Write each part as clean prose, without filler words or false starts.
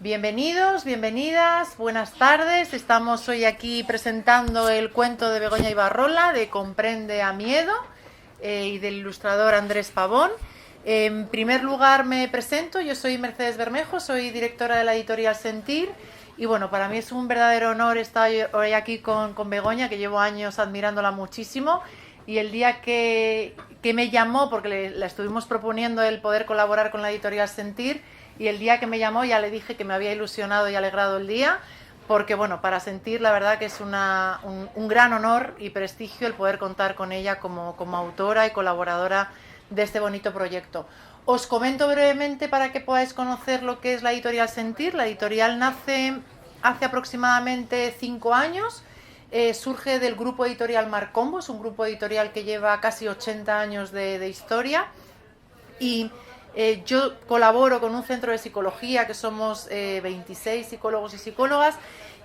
Bienvenidos, bienvenidas, buenas tardes. Estamos hoy aquí presentando el cuento de Begoña Ibarrola de Comprende a Miedo y del ilustrador Andrés Pavón. En primer lugar me presento, yo soy Mercedes Bermejo, soy directora de la editorial Sentir y bueno, para mí es un verdadero honor estar hoy aquí con Begoña, que llevo años admirándola muchísimo, y el día que me llamó, porque la estuvimos proponiendo el poder colaborar con la editorial Sentir, y el día que me llamó ya le dije que me había ilusionado y alegrado el día, porque bueno, para Sentir la verdad que es un gran honor y prestigio el poder contar con ella como autora y colaboradora de este bonito proyecto. Os comento brevemente para que podáis conocer lo que es la editorial Sentir. La editorial nace hace aproximadamente 5 años, surge del grupo editorial Marcombo, es un grupo editorial que lleva casi 80 años de historia, y yo colaboro con un centro de psicología que somos 26 psicólogos y psicólogas,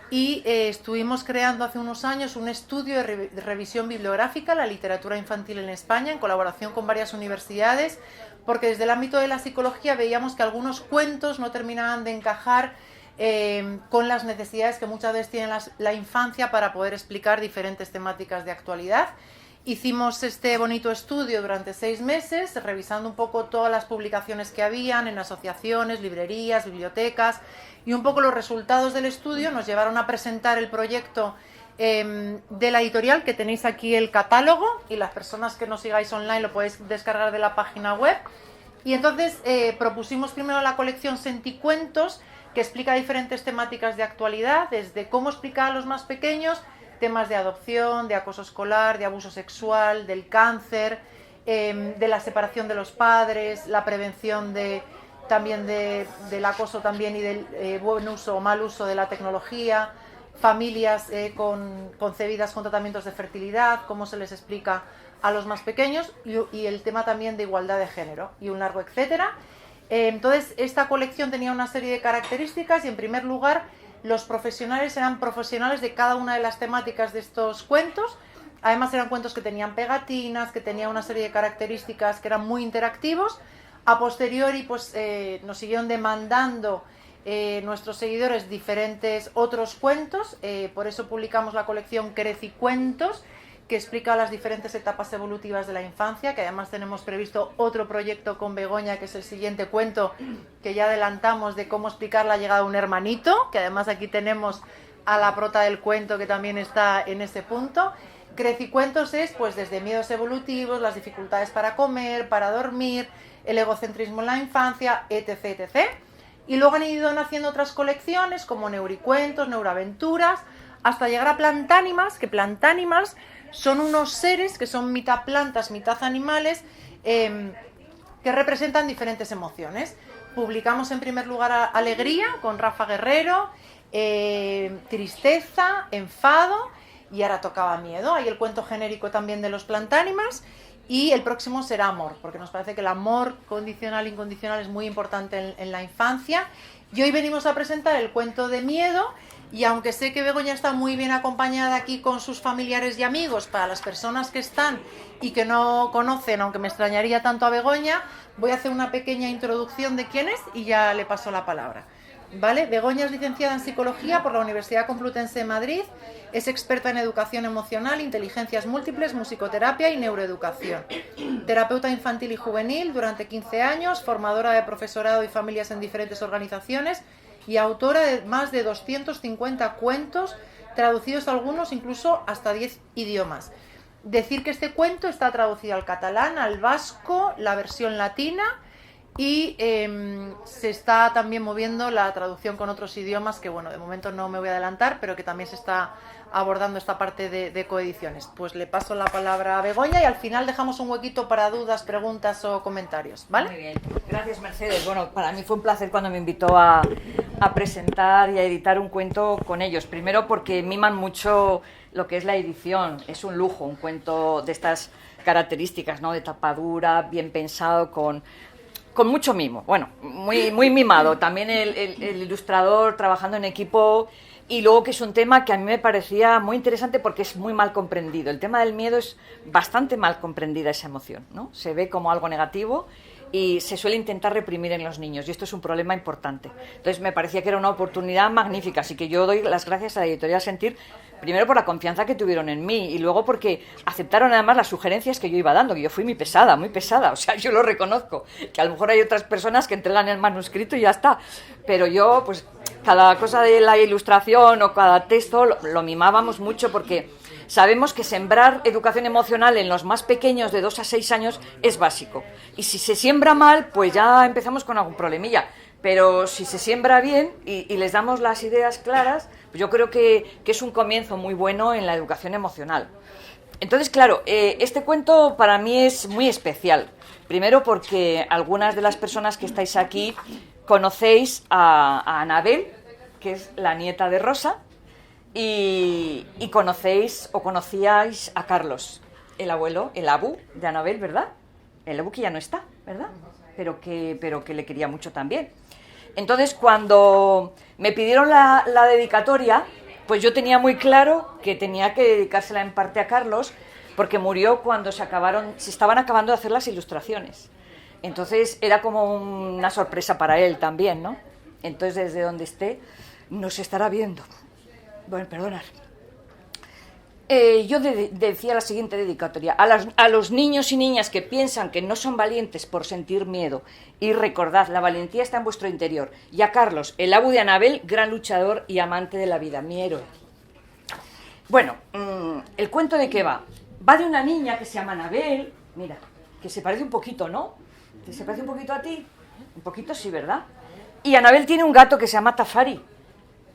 y estuvimos creando hace unos años un estudio de revisión bibliográfica, la literatura infantil en España, en colaboración con varias universidades, porque desde el ámbito de la psicología veíamos que algunos cuentos no terminaban de encajar con las necesidades que muchas veces tiene la infancia para poder explicar diferentes temáticas de actualidad. Hicimos este bonito estudio durante 6 meses, revisando un poco todas las publicaciones que habían en asociaciones, librerías, bibliotecas, y un poco los resultados del estudio nos llevaron a presentar el proyecto de la editorial, que tenéis aquí el catálogo, y las personas que nos sigáis online lo podéis descargar de la página web. Y entonces propusimos primero la colección Senticuentos, que explica diferentes temáticas de actualidad, desde cómo explicar a los más pequeños temas de adopción, de acoso escolar, de abuso sexual, del cáncer, de la separación de los padres, la prevención también del acoso también y del buen uso o mal uso de la tecnología, familias concebidas con tratamientos de fertilidad, cómo se les explica a los más pequeños, y el tema también de igualdad de género, y un largo etcétera. Entonces, esta colección tenía una serie de características, y en primer lugar, los profesionales eran profesionales de cada una de las temáticas de estos cuentos. Además eran cuentos que tenían pegatinas, que tenían una serie de características que eran muy interactivos. A posteriori pues nos siguieron demandando nuestros seguidores diferentes otros cuentos, por eso publicamos la colección Crecicuentos, que explica las diferentes etapas evolutivas de la infancia, que además tenemos previsto otro proyecto con Begoña, que es el siguiente cuento, que ya adelantamos, de cómo explicar la llegada de un hermanito, que además aquí tenemos a la prota del cuento que también está en ese punto. Crecicuentos es pues desde miedos evolutivos, las dificultades para comer, para dormir, el egocentrismo en la infancia, etc, etc. Y luego han ido naciendo otras colecciones como Neuricuentos, Neuroaventuras, hasta llegar a Plantánimas, que Plantánimas son unos seres que son mitad plantas, mitad animales, que representan diferentes emociones. Publicamos en primer lugar Alegría, con Rafa Guerrero, Tristeza, Enfado, y ahora tocaba Miedo. Hay el cuento genérico también de los Plantánimas, y el próximo será Amor, porque nos parece que el amor condicional e incondicional es muy importante en la infancia. Y hoy venimos a presentar el cuento de Miedo, y aunque sé que Begoña está muy bien acompañada aquí con sus familiares y amigos, para las personas que están y que no conocen, aunque me extrañaría tanto a Begoña, voy a hacer una pequeña introducción de quién es y ya le paso la palabra. ¿Vale? Begoña es licenciada en Psicología por la Universidad Complutense de Madrid, es experta en educación emocional, inteligencias múltiples, musicoterapia y neuroeducación. Terapeuta infantil y juvenil durante 15 años, formadora de profesorado y familias en diferentes organizaciones, y autora de más de 250 cuentos, traducidos algunos incluso hasta 10 idiomas. Decir que este cuento está traducido al catalán, al vasco, la versión latina, y se está también moviendo la traducción con otros idiomas, que bueno, de momento no me voy a adelantar, pero que también se está abordando esta parte de coediciones. Pues le paso la palabra a Begoña y al final dejamos un huequito para dudas, preguntas o comentarios, ¿vale? Muy bien, gracias Mercedes. Bueno, para mí fue un placer cuando me invitó a presentar y a editar un cuento con ellos. Primero porque miman mucho lo que es la edición, es un lujo, un cuento de estas características, ¿no? De tapadura, bien pensado, con mucho mimo, bueno, muy mimado. También el ilustrador trabajando en equipo, y luego que es un tema que a mí me parecía muy interesante porque es muy mal comprendido. El tema del miedo es bastante mal comprendida, esa emoción, ¿no? Se ve como algo negativo y se suele intentar reprimir en los niños, y esto es un problema importante. Entonces me parecía que era una oportunidad magnífica, así que yo doy las gracias a la editorial Sentir, primero por la confianza que tuvieron en mí, y luego porque aceptaron además las sugerencias que yo iba dando, que yo fui muy pesada, o sea, yo lo reconozco, que a lo mejor hay otras personas que entregan el manuscrito y ya está, pero yo, pues, cada cosa de la ilustración o cada texto lo mimábamos mucho, porque sabemos que sembrar educación emocional en los más pequeños de 2 a 6 años es básico. Y si se siembra mal, pues ya empezamos con algún problemilla. Pero si se siembra bien y les damos las ideas claras, pues yo creo que es un comienzo muy bueno en la educación emocional. Entonces, claro, este cuento para mí es muy especial. Primero porque algunas de las personas que estáis aquí conocéis a Anabel, que es la nieta de Rosa, y conocéis o conocíais a Carlos, el abuelo, el abu de Anabel, ¿verdad? El abu que ya no está, ¿verdad? Pero que le quería mucho también. Entonces, cuando me pidieron la dedicatoria, pues yo tenía muy claro que tenía que dedicársela en parte a Carlos, porque murió cuando se estaban acabando de hacer las ilustraciones. Entonces era como una sorpresa para él también, ¿no? Entonces, desde donde esté, nos estará viendo. Bueno, perdonad. Yo decía la siguiente dedicatoria. A los niños y niñas que piensan que no son valientes por sentir miedo, y recordad, la valentía está en vuestro interior. Y a Carlos, el abu de Anabel, gran luchador y amante de la vida, mi héroe. Bueno, ¿el cuento de qué va? Va de una niña que se llama Anabel, mira, que se parece un poquito, ¿no? ¿Que se parece un poquito a ti? Un poquito sí, ¿verdad? Y Anabel tiene un gato que se llama Tafari.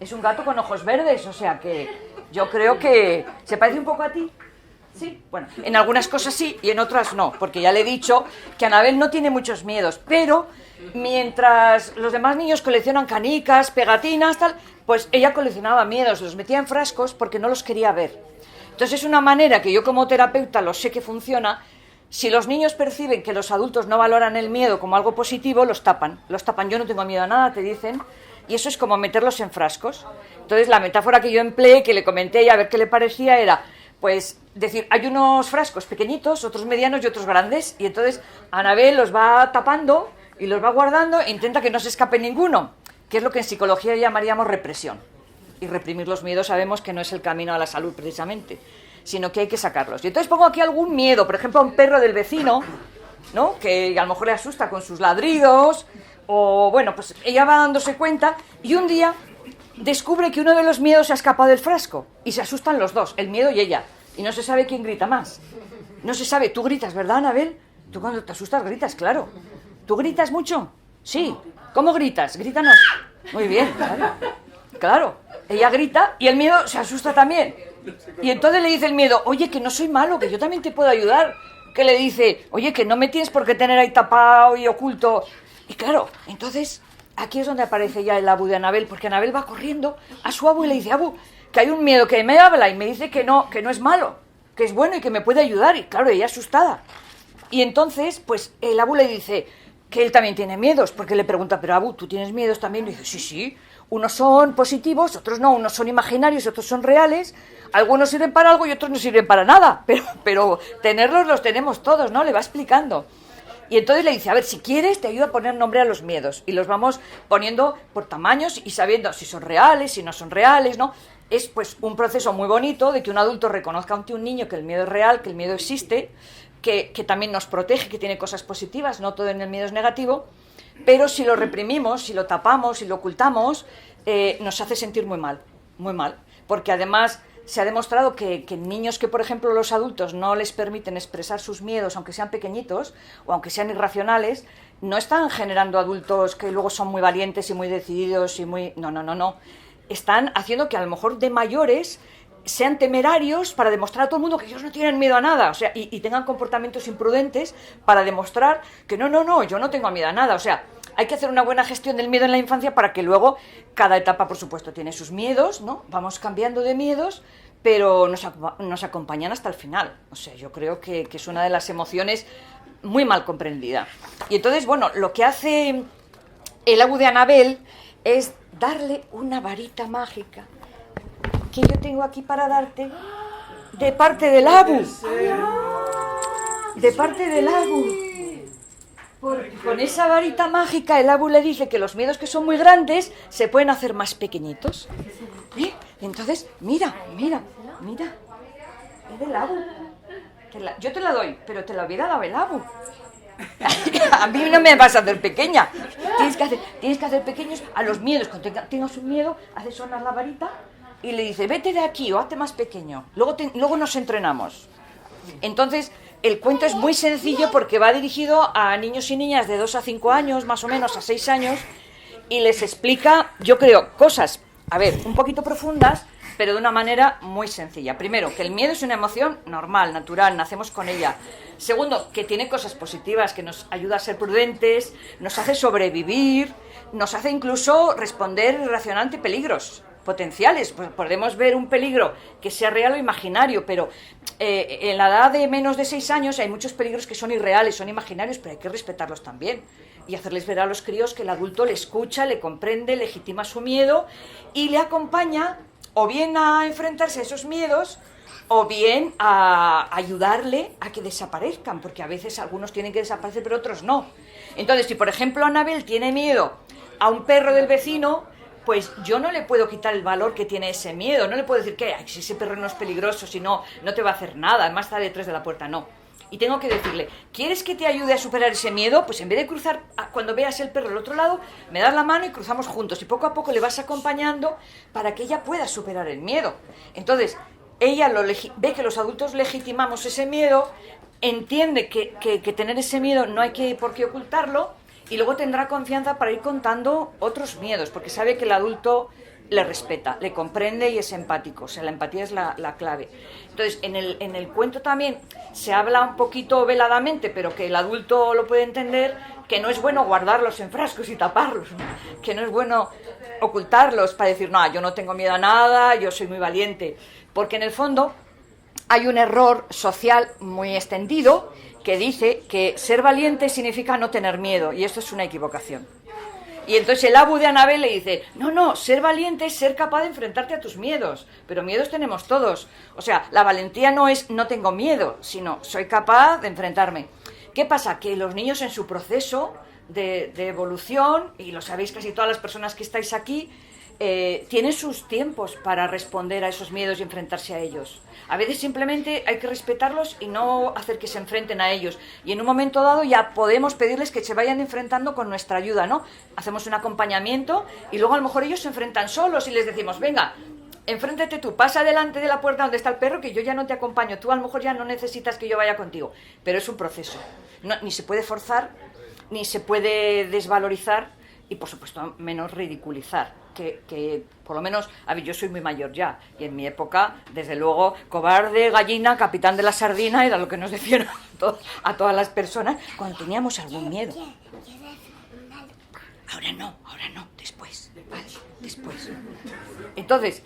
Es un gato con ojos verdes, o sea que yo creo que se parece un poco a ti. Sí, bueno, en algunas cosas sí y en otras no, porque ya le he dicho que Anabel no tiene muchos miedos, pero mientras los demás niños coleccionan canicas, pegatinas, tal, pues ella coleccionaba miedos, los metía en frascos porque no los quería ver. Entonces es una manera que yo como terapeuta lo sé que funciona. Si los niños perciben que los adultos no valoran el miedo como algo positivo, los tapan. Yo no tengo miedo a nada, te dicen. Y eso es como meterlos en frascos. Entonces la metáfora que yo empleé, que le comenté y a ver qué le parecía, era, pues, decir, hay unos frascos pequeñitos, otros medianos y otros grandes, y entonces Anabel los va tapando y los va guardando e intenta que no se escape ninguno, que es lo que en psicología llamaríamos represión. Y reprimir los miedos sabemos que no es el camino a la salud precisamente, sino que hay que sacarlos. Y entonces pongo aquí algún miedo, por ejemplo, a un perro del vecino, ¿no?, que a lo mejor le asusta con sus ladridos, o bueno, pues ella va dándose cuenta y un día descubre que uno de los miedos se ha escapado del frasco y se asustan los dos, el miedo y ella, y no se sabe quién grita más. No se sabe, tú gritas, ¿verdad, Anabel? Tú cuando te asustas gritas, claro. ¿Tú gritas mucho? Sí. ¿Cómo gritas? Grítanos. Muy bien, claro. Claro, ella grita y el miedo se asusta también. Y entonces le dice el miedo, oye, que no soy malo, que yo también te puedo ayudar. Que le dice, oye, que no me tienes por qué tener ahí tapado y oculto. Y claro, entonces aquí es donde aparece ya el abu de Anabel, porque Anabel va corriendo a su abu y le dice, abu, que hay un miedo que me habla y me dice que no es malo, que es bueno y que me puede ayudar. Y claro, ella asustada. Y entonces, pues el abu le dice que él también tiene miedos, porque le pregunta, pero abu, ¿tú tienes miedos también? Y dice, sí, sí, unos son positivos, otros no, unos son imaginarios, otros son reales, algunos sirven para algo y otros no sirven para nada, pero tenerlos los tenemos todos, ¿no? Le va explicando. Y entonces le dice, a ver, si quieres te ayudo a poner nombre a los miedos. Y los vamos poniendo por tamaños y sabiendo si son reales, si no son reales, ¿no? Es pues un proceso muy bonito de que un adulto reconozca ante un niño que el miedo es real, que el miedo existe, que también nos protege, que tiene cosas positivas, no todo en el miedo es negativo, pero si lo reprimimos, si lo tapamos, si lo ocultamos, nos hace sentir muy mal, porque además se ha demostrado que niños que, por ejemplo, los adultos no les permiten expresar sus miedos, aunque sean pequeñitos o aunque sean irracionales, no están generando adultos que luego son muy valientes y muy decididos y muy... No. Están haciendo que a lo mejor de mayores sean temerarios para demostrar a todo el mundo que ellos no tienen miedo a nada, o sea, y tengan comportamientos imprudentes para demostrar que no, yo no tengo miedo a nada, o sea, hay que hacer una buena gestión del miedo en la infancia para que luego cada etapa, por supuesto, tiene sus miedos, ¿no? Vamos cambiando de miedos, pero nos acompañan hasta el final. O sea, yo creo que es una de las emociones muy mal comprendida. Y entonces, bueno, lo que hace el abu de Anabel es darle una varita mágica que yo tengo aquí para darte de parte del abu. De parte del abu. Porque con esa varita mágica el Abu le dice que los miedos que son muy grandes se pueden hacer más pequeñitos. Entonces, mira, es del Abu. Yo te la doy, pero te la hubiera dado el Abu. A mí no me vas a hacer pequeña. Tienes que hacer pequeños a los miedos. Cuando tengas un miedo, haces sonar la varita y le dices, vete de aquí o hazte más pequeño. Luego nos entrenamos. Entonces, el cuento es muy sencillo porque va dirigido a niños y niñas de 2 a 5 años, más o menos a 6 años, y les explica, yo creo, cosas, a ver, un poquito profundas, pero de una manera muy sencilla. Primero, que el miedo es una emoción normal, natural, nacemos con ella. Segundo, que tiene cosas positivas, que nos ayuda a ser prudentes, nos hace sobrevivir, nos hace incluso responder y reaccionar ante peligros potenciales. Pues podemos ver un peligro que sea real o imaginario, pero en la edad de menos de 6 años hay muchos peligros que son irreales, son imaginarios, pero hay que respetarlos también. Y hacerles ver a los críos que el adulto le escucha, le comprende, legitima su miedo y le acompaña o bien a enfrentarse a esos miedos o bien a ayudarle a que desaparezcan, porque a veces algunos tienen que desaparecer pero otros no. Entonces, si por ejemplo Anabel tiene miedo a un perro del vecino, pues yo no le puedo quitar el valor que tiene ese miedo, no le puedo decir que si ese perro no es peligroso, si no, no te va a hacer nada, además está detrás de la puerta, no. Y tengo que decirle, ¿quieres que te ayude a superar ese miedo? Pues en vez de cruzar, cuando veas el perro al otro lado, me das la mano y cruzamos juntos. Y poco a poco le vas acompañando para que ella pueda superar el miedo. Entonces, ella ve que los adultos legitimamos ese miedo, entiende que tener ese miedo no hay por qué ocultarlo, y luego tendrá confianza para ir contando otros miedos, porque sabe que el adulto le respeta, le comprende y es empático. O sea, la empatía es la clave. Entonces, en el cuento también se habla un poquito veladamente, pero que el adulto lo puede entender, que no es bueno guardarlos en frascos y taparlos, ¿no? Que no es bueno ocultarlos para decir, no, yo no tengo miedo a nada, yo soy muy valiente. Porque en el fondo hay un error social muy extendido que dice que ser valiente significa no tener miedo, y esto es una equivocación. Y entonces el Abu de Anabel le dice, no, ser valiente es ser capaz de enfrentarte a tus miedos, pero miedos tenemos todos. O sea, la valentía no es no tengo miedo, sino soy capaz de enfrentarme. ¿Qué pasa? Que los niños en su proceso de evolución, y lo sabéis casi todas las personas que estáis aquí, tienen sus tiempos para responder a esos miedos y enfrentarse a ellos. A veces simplemente hay que respetarlos y no hacer que se enfrenten a ellos. Y en un momento dado ya podemos pedirles que se vayan enfrentando con nuestra ayuda, ¿no? Hacemos un acompañamiento y luego a lo mejor ellos se enfrentan solos y les decimos, venga, enfréntate tú, pasa delante de la puerta donde está el perro, que yo ya no te acompaño. Tú a lo mejor ya no necesitas que yo vaya contigo. Pero es un proceso. Ni se puede forzar, ni se puede desvalorizar y, por supuesto, menos ridiculizar. Que por lo menos, a ver, yo soy muy mayor ya, y en mi época, desde luego, cobarde, gallina, capitán de la sardina, era lo que nos decían a todas las personas cuando teníamos algún miedo. Ahora no, después, vale, después. Entonces,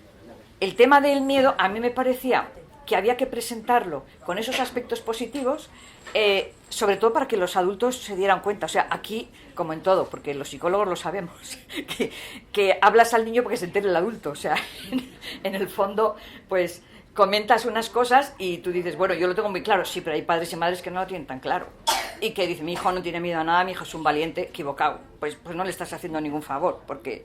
el tema del miedo a mí me parecía que había que presentarlo con esos aspectos positivos, sobre todo para que los adultos se dieran cuenta. O sea, aquí, como en todo, porque los psicólogos lo sabemos, que hablas al niño porque se entere el adulto. O sea, en el fondo, pues comentas unas cosas y tú dices, bueno, yo lo tengo muy claro, sí, pero hay padres y madres que no lo tienen tan claro. Y que dicen, mi hijo no tiene miedo a nada, mi hijo es un valiente, equivocado. Pues no le estás haciendo ningún favor, porque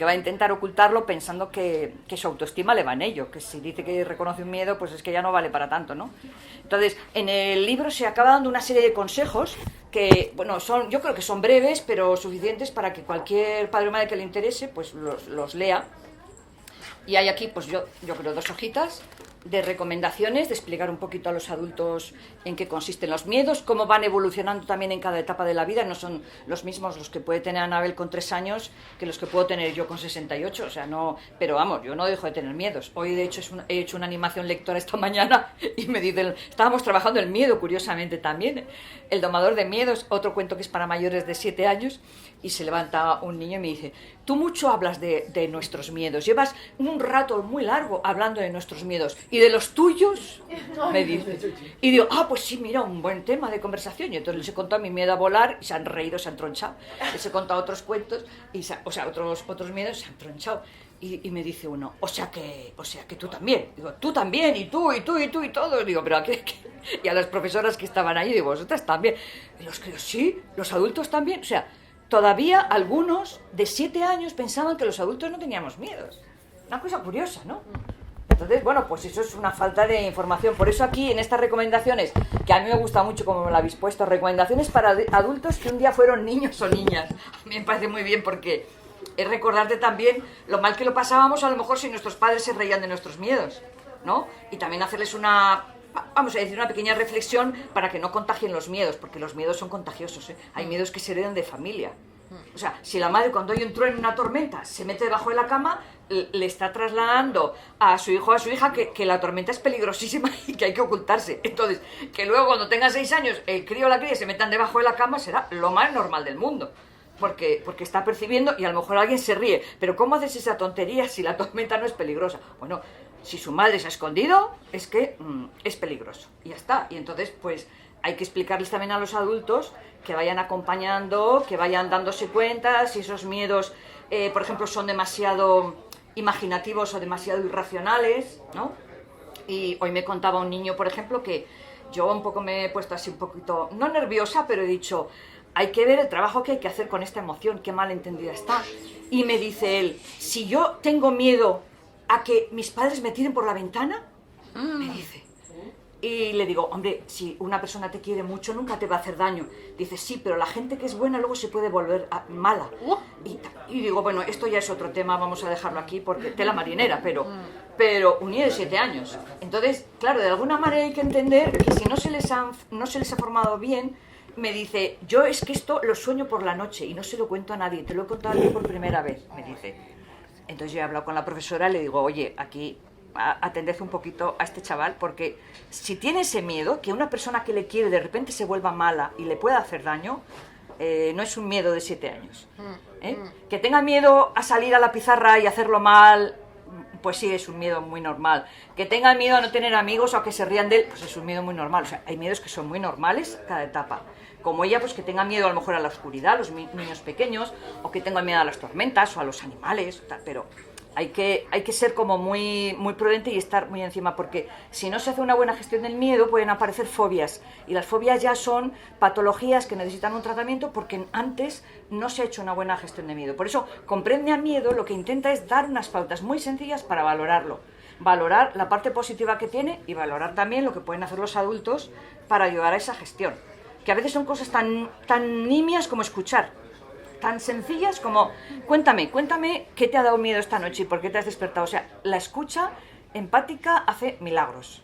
va a intentar ocultarlo pensando que su autoestima le va en ello, que si dice que reconoce un miedo, pues es que ya no vale para tanto, ¿no? Entonces, en el libro se acaba dando una serie de consejos que, bueno, yo creo que son breves, pero suficientes para que cualquier padre o madre que le interese, pues los lea. Y hay aquí, pues yo creo, 2 hojitas de recomendaciones, de explicar un poquito a los adultos en qué consisten los miedos, cómo van evolucionando también en cada etapa de la vida. No son los mismos los que puede tener Anabel con 3 años que los que puedo tener yo con 68, o sea, no, pero vamos, yo no dejo de tener miedos. Hoy, de hecho, he hecho una animación lectora esta mañana y me dicen, estábamos trabajando el miedo, curiosamente también, El domador de miedos, otro cuento que es para mayores de 7 años, y se levanta un niño y me dice, tú mucho hablas de nuestros miedos, llevas un rato muy largo hablando de nuestros miedos, ¿y de los tuyos? Me dice. Y digo, pues sí, mira, un buen tema de conversación. Y entonces les he contado mi miedo a volar y se han reído, se han tronchado. Les he contado otros cuentos, otros miedos, se han tronchado. Y me dice uno, o sea que tú también. Digo, tú también, y tú, y todos. Digo, pero y a las profesoras que estaban ahí, digo, vosotras también. Y los críos, sí, los adultos también. O sea, todavía algunos de 7 años pensaban que los adultos no teníamos miedos. Una cosa curiosa, ¿no? Entonces, bueno, pues eso es una falta de información. Por eso aquí, en estas recomendaciones, que a mí me gusta mucho como me lo habéis puesto, recomendaciones para adultos que un día fueron niños o niñas. A mí me parece muy bien porque es recordarte también lo mal que lo pasábamos a lo mejor si nuestros padres se reían de nuestros miedos, ¿no? Y también hacerles una pequeña reflexión para que no contagien los miedos, porque los miedos son contagiosos, ¿eh? Hay miedos que se heredan de familia. O sea, si la madre cuando hay un trueno en una tormenta se mete debajo de la cama, le está trasladando a su hijo o a su hija que la tormenta es peligrosísima y que hay que ocultarse. Entonces, que luego cuando tenga 6 años el crío o la cría se metan debajo de la cama será lo más normal del mundo. Porque está percibiendo y a lo mejor alguien se ríe. Pero ¿cómo haces esa tontería si la tormenta no es peligrosa? Bueno, si su madre se ha escondido, es que es peligroso. Y ya está. Y entonces, pues, hay que explicarles también a los adultos que vayan acompañando, que vayan dándose cuenta si esos miedos, por ejemplo, son demasiado imaginativos o demasiado irracionales, ¿no? Y hoy me contaba un niño, por ejemplo, que yo un poco me he puesto así un poquito, no nerviosa, pero he dicho, hay que ver el trabajo que hay que hacer con esta emoción, qué mal entendida está. Y me dice él, si yo tengo miedo a que mis padres me tiren por la ventana, me dice. Y le digo, hombre, si una persona te quiere mucho, nunca te va a hacer daño. Dice, sí, pero la gente que es buena luego se puede volver mala. Y digo, bueno, esto ya es otro tema, vamos a dejarlo aquí, porque tela marinera, pero un niño de 7 años. Entonces, claro, de alguna manera hay que entender que si no se les ha formado bien, me dice, yo es que esto lo sueño por la noche y no se lo cuento a nadie, te lo he contado a ti por primera vez, me dice. Entonces yo he hablado con la profesora y le digo, oye, aquí atended un poquito a este chaval, porque si tiene ese miedo, que una persona que le quiere de repente se vuelva mala y le pueda hacer daño, no es un miedo de 7 años. Que tenga miedo a salir a la pizarra y hacerlo mal, pues sí, es un miedo muy normal. Que tenga miedo a no tener amigos o a que se rían de él, pues es un miedo muy normal. O sea, hay miedos que son muy normales cada etapa. Como ella, pues que tenga miedo a lo mejor a la oscuridad, los niños pequeños, o que tenga miedo a las tormentas o a los animales, tal, pero hay que ser como muy, muy prudente y estar muy encima, porque si no se hace una buena gestión del miedo pueden aparecer fobias, y las fobias ya son patologías que necesitan un tratamiento porque antes no se ha hecho una buena gestión de miedo. Por eso, Comprende a Miedo lo que intenta es dar unas pautas muy sencillas para valorarlo, valorar la parte positiva que tiene y valorar también lo que pueden hacer los adultos para ayudar a esa gestión, que a veces son cosas tan nimias como escuchar, tan sencillas como, cuéntame qué te ha dado miedo esta noche y por qué te has despertado. O sea, la escucha empática hace milagros.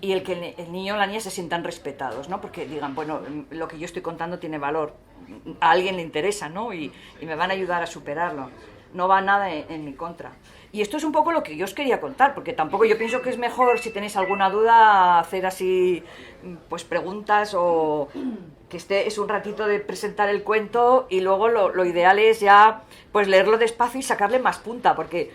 Y el que el niño o la niña se sientan respetados, ¿no? Porque digan, bueno, lo que yo estoy contando tiene valor, a alguien le interesa, ¿no? Y me van a ayudar a superarlo. No va nada en mi contra. Y esto es un poco lo que yo os quería contar, porque tampoco yo pienso que es mejor, si tenéis alguna duda, hacer así, pues preguntas, o que es un ratito de presentar el cuento y luego lo ideal es ya pues leerlo despacio y sacarle más punta, porque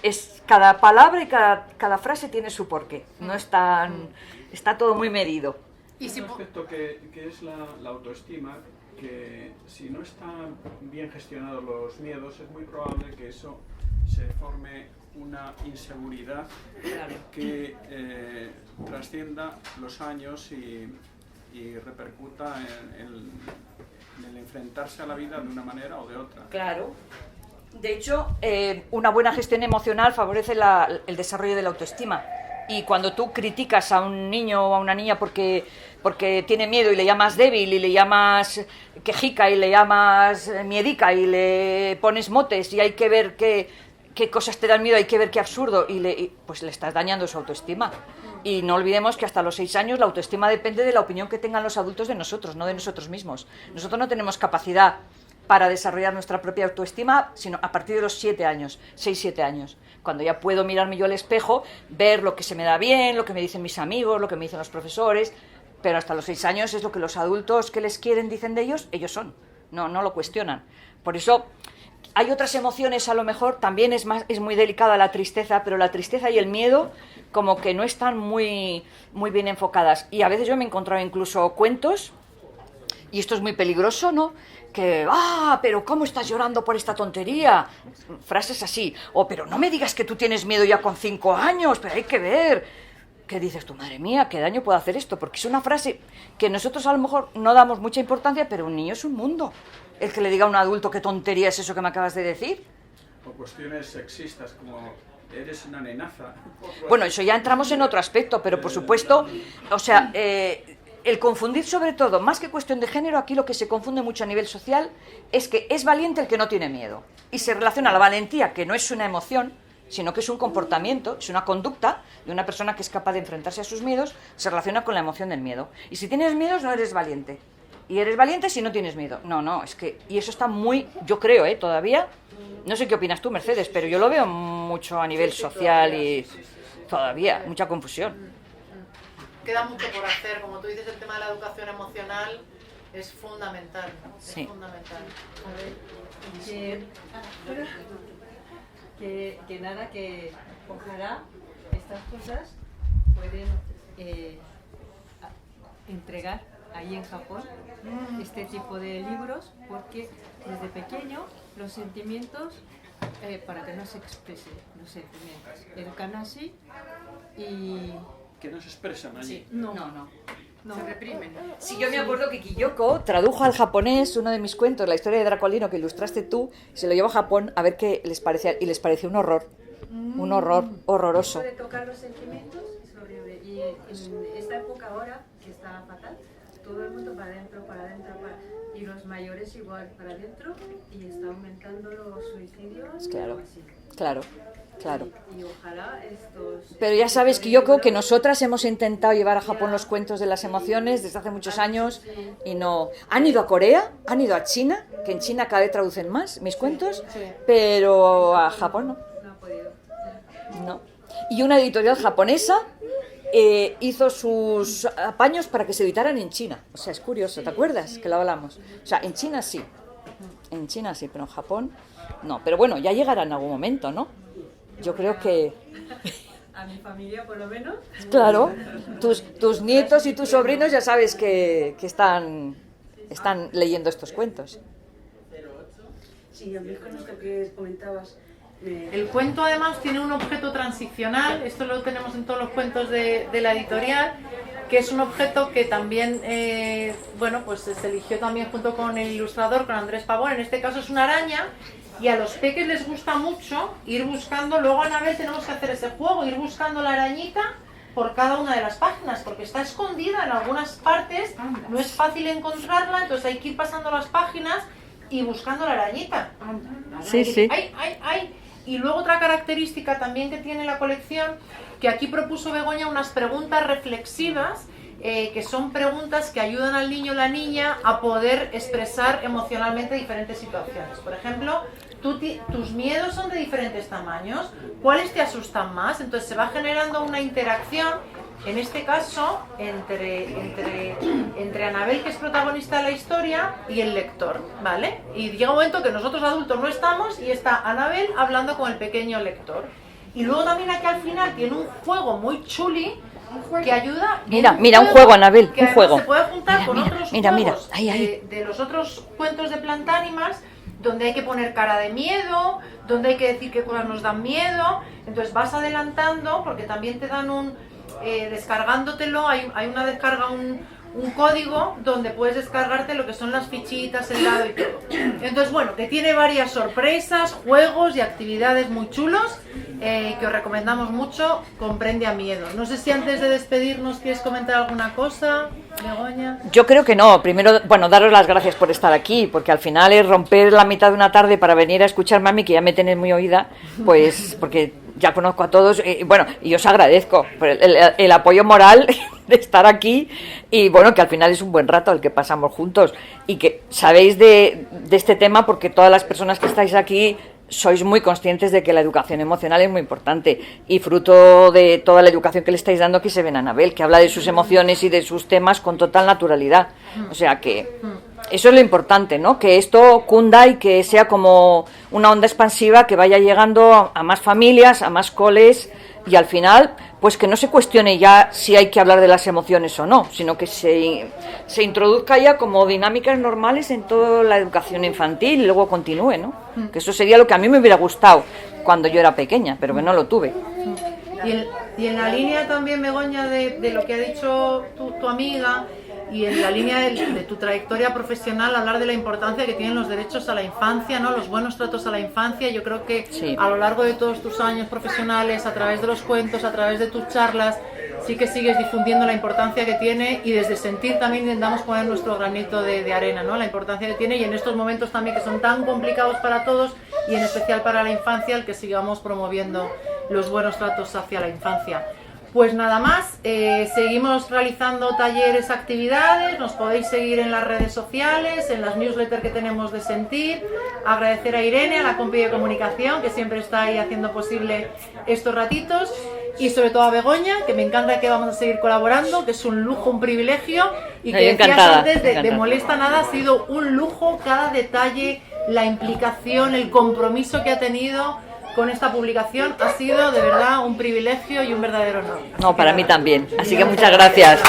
es cada palabra y cada frase tiene su porqué, no es tan, está todo muy medido. Y un aspecto que es la autoestima, que si no están bien gestionados los miedos, es muy probable que eso se forme una inseguridad que trascienda los años y repercuta en el enfrentarse a la vida de una manera o de otra. Claro. De hecho, una buena gestión emocional favorece el desarrollo de la autoestima. Y cuando tú criticas a un niño o a una niña porque tiene miedo y le llamas débil y le llamas quejica y le llamas miedica y le pones motes y hay que ver qué cosas te dan miedo, hay que ver qué absurdo, pues le estás dañando su autoestima. Y no olvidemos que hasta los 6 años la autoestima depende de la opinión que tengan los adultos de nosotros, no de nosotros mismos. Nosotros no tenemos capacidad para desarrollar nuestra propia autoestima, sino a partir de los 7 años, 6-7 años, cuando ya puedo mirarme yo al espejo, ver lo que se me da bien, lo que me dicen mis amigos, lo que me dicen los profesores, pero hasta los 6 años es lo que los adultos que les quieren dicen de ellos, ellos son, no lo cuestionan. Por eso hay otras emociones, a lo mejor también es muy delicada la tristeza, pero la tristeza y el miedo como que no están muy bien enfocadas. Y a veces yo me he encontrado incluso cuentos y esto es muy peligroso, ¿no? Que, pero ¿cómo estás llorando por esta tontería? Frases así. O, pero no me digas que tú tienes miedo ya con 5 años, pero hay que ver. ¿Qué dices tú? Madre mía, ¿qué daño puede hacer esto? Porque es una frase que nosotros a lo mejor no damos mucha importancia, pero un niño es un mundo. El que le diga a un adulto qué tontería es eso que me acabas de decir. O cuestiones sexistas como eres una nenaza. Bueno, eso ya entramos en otro aspecto, pero por supuesto, o sea, el confundir sobre todo, más que cuestión de género, aquí lo que se confunde mucho a nivel social es que es valiente el que no tiene miedo. Y se relaciona la valentía, que no es una emoción, sino que es un comportamiento, es una conducta de una persona que es capaz de enfrentarse a sus miedos, se relaciona con la emoción del miedo. Y si tienes miedos no eres valiente. Y eres valiente si no tienes miedo. No, es que... Y eso está muy... Yo creo, todavía... No sé qué opinas tú, Mercedes, pero yo lo veo mucho a nivel social y... Todavía, mucha confusión. Queda mucho por hacer. Como tú dices, el tema de la educación emocional es fundamental. Sí. Es fundamental. Que nada, que ojalá estas cosas pueden entregar ahí en Japón este tipo de libros, porque desde pequeño los sentimientos, para que no se expresen los sentimientos, educan así y... Que no se expresan allí. Sí, no. Se reprimen. Sí, yo me acuerdo que Kiyoko tradujo al japonés uno de mis cuentos, la historia de Dracolino, que ilustraste tú, y se lo llevó a Japón a ver qué les parecía, y les pareció un horror. Un horror horroroso. Puede tocar los sentimientos, es horrible. Y en esta época ahora, que está fatal, todo el mundo para adentro, y los mayores igual para adentro, y está aumentando los suicidios. Claro, Así. claro. Y ojalá estos... Pero ya sabes, Kiyoko, que nosotras hemos intentado llevar a Japón los cuentos de las emociones desde hace muchos años y no... Han ido a Corea, han ido a China, que en China cada vez traducen más mis cuentos, pero a Japón no. No ha podido. No. Y una editorial japonesa hizo sus apaños para que se editaran en China. O sea, es curioso, ¿te acuerdas? Que lo hablamos. O sea, en China sí, pero en Japón no. Pero bueno, ya llegará en algún momento, ¿no? Yo creo que... A mi familia, por lo menos. Claro, tus nietos y tus sobrinos ya sabes que están leyendo estos cuentos. Sí, a mí con esto que comentabas... El cuento además tiene un objeto transicional, esto lo tenemos en todos los cuentos de la editorial, que es un objeto que también, pues se eligió también junto con el ilustrador, con Andrés Pavón. En este caso es una araña, y a los peques les gusta mucho ir buscando, luego a Anabel tenemos que hacer ese juego, ir buscando la arañita por cada una de las páginas, porque está escondida en algunas partes, no es fácil encontrarla, entonces hay que ir pasando las páginas y buscando la arañita. Sí. ¡Ay! Y luego otra característica también que tiene la colección, que aquí propuso Begoña unas preguntas reflexivas, que son preguntas que ayudan al niño o la niña a poder expresar emocionalmente diferentes situaciones. Por ejemplo, tus miedos son de diferentes tamaños, ¿cuáles te asustan más? Entonces se va generando una interacción, en este caso, entre Anabel, que es protagonista de la historia, y el lector, ¿vale? Y llega un momento que nosotros adultos no estamos y está Anabel hablando con el pequeño lector. Y luego también aquí al final tiene un juego muy chuli que ayuda... Mira, un juego, Anabel, que un juego. Se puede juntar con otros juegos ahí. de los otros cuentos de Plantánimas, donde hay que poner cara de miedo, donde hay que decir qué cosas nos dan miedo. Entonces vas adelantando, porque también te dan descargándotelo, hay una descarga, un código donde puedes descargarte lo que son las fichitas, el dado y todo. Entonces, bueno, que tiene varias sorpresas, juegos y actividades muy chulos, que os recomendamos mucho. Comprende a miedo. No sé si antes de despedirnos quieres comentar alguna cosa, Begoña. Yo creo que no. Primero, daros las gracias por estar aquí, porque al final es romper la mitad de una tarde para venir a escucharme a mí, que ya me tenéis muy oída, pues porque ya conozco a todos, y os agradezco por el apoyo moral de estar aquí, y que al final es un buen rato el que pasamos juntos, y que sabéis de este tema porque todas las personas que estáis aquí sois muy conscientes de que la educación emocional es muy importante, y fruto de toda la educación que le estáis dando aquí se ven a Anabel, que habla de sus emociones y de sus temas con total naturalidad. O sea que eso es lo importante, ¿no? Que esto cunda y que sea como una onda expansiva que vaya llegando a más familias, a más coles, y al final pues que no se cuestione ya si hay que hablar de las emociones o no, sino que se introduzca ya como dinámicas normales en toda la educación infantil y luego continúe, ¿no? Que eso sería lo que a mí me hubiera gustado cuando yo era pequeña, pero que no lo tuve. Y en la línea también, Begoña, de lo que ha dicho tu amiga, y en la línea de tu trayectoria profesional, hablar de la importancia que tienen los derechos a la infancia, ¿no? Los buenos tratos a la infancia. Yo creo que sí, a lo largo de todos tus años profesionales, a través de los cuentos, a través de tus charlas, sí que sigues difundiendo la importancia que tiene, y desde Sentir también intentamos poner nuestro granito de arena, ¿no? La importancia que tiene, y en estos momentos también que son tan complicados para todos, y en especial para la infancia, el que sigamos promoviendo los buenos tratos hacia la infancia. Pues nada más, seguimos realizando talleres, actividades, nos podéis seguir en las redes sociales, en las newsletters que tenemos de Sentir. Agradecer a Irene, a la compi de comunicación, que siempre está ahí haciendo posible estos ratitos, y sobre todo a Begoña, que me encanta que vamos a seguir colaborando, que es un lujo, un privilegio, y que decías antes de Molesta Nada, ha sido un lujo cada detalle, la implicación, el compromiso que ha tenido con esta publicación. Ha sido de verdad un privilegio y un verdadero honor. No, para mí también. Así que muchas gracias.